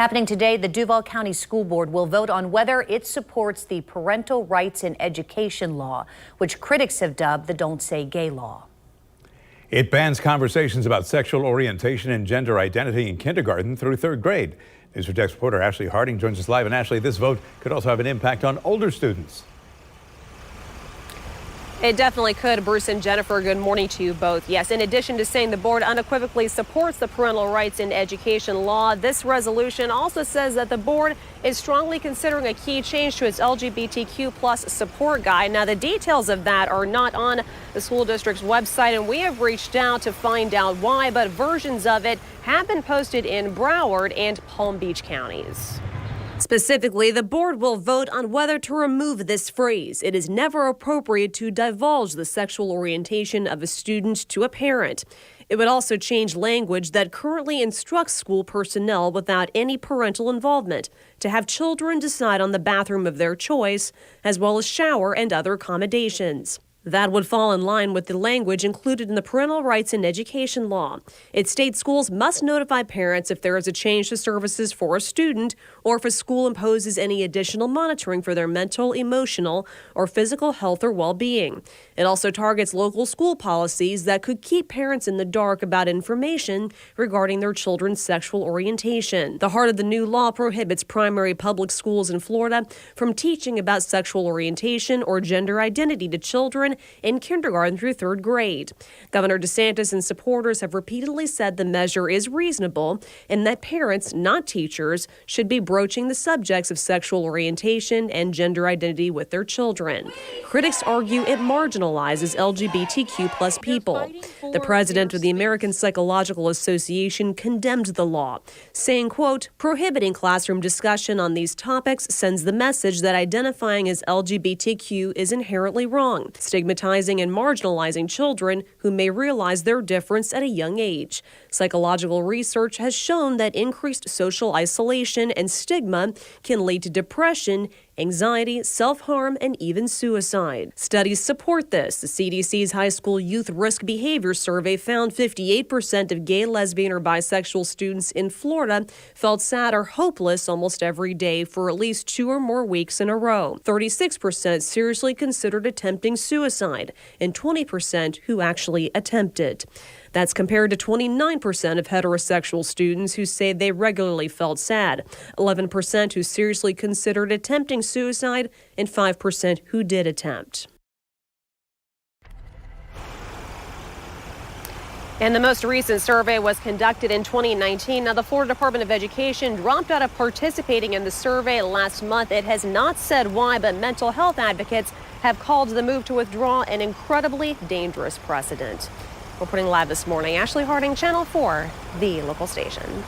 Happening today, the Duval County School Board will vote on whether it supports the Parental Rights in Education law, which critics have dubbed the Don't Say Gay law. It bans conversations about sexual orientation and gender identity in kindergarten through third grade. News 4 Jax reporter Ashley Harding joins us live. And Ashley, this vote could also have an impact on older students. It definitely could. Bruce and Jennifer, good morning to you both. Yes, in addition to saying the board unequivocally supports the Parental Rights in Education law, this resolution also says that the board is strongly considering a key change to its LGBTQ plus support guide. Now, the details of that are not on the school district's website, and we have reached out to find out why, but versions of it have been posted in Broward and Palm Beach counties. Specifically, the board will vote on whether to remove this phrase. It is never appropriate to divulge the sexual orientation of a student to a parent. It would also change language that currently instructs school personnel without any parental involvement to have children decide on the bathroom of their choice, as well as shower and other accommodations. That would fall in line with the language included in the Parental Rights in Education law. It states schools must notify parents if there is a change to services for a student or if a school imposes any additional monitoring for their mental, emotional, or physical health or well-being. It also targets local school policies that could keep parents in the dark about information regarding their children's sexual orientation. The heart of the new law prohibits primary public schools in Florida from teaching about sexual orientation or gender identity to children in kindergarten through third grade. Governor DeSantis and supporters have repeatedly said the measure is reasonable and that parents, not teachers, should be broaching the subjects of sexual orientation and gender identity with their children. Critics argue it marginalizes LGBTQ plus people. The president of the American Psychological Association condemned the law, saying, quote, "Prohibiting classroom discussion on these topics sends the message that identifying as LGBTQ is inherently wrong, stigmatizing and marginalizing children who may realize their difference at a young age. Psychological research has shown that increased social isolation and stigma can lead to depression, anxiety, self-harm, and even suicide. Studies support this. The CDC's High School Youth Risk Behavior Survey found 58% of gay, lesbian, or bisexual students in Florida felt sad or hopeless almost every day for at least 2 or more weeks in a row. 36% seriously considered attempting suicide, and 20% who actually attempted. That's compared to 29% of heterosexual students who say they regularly felt sad, 11% who seriously considered attempting suicide, and 5% who did attempt. And the most recent survey was conducted in 2019. Now, the Florida Department of Education dropped out of participating in the survey last month. It has not said why, but mental health advocates have called the move to withdraw an incredibly dangerous precedent. Reporting live this morning, Ashley Harding, Channel 4, the local station.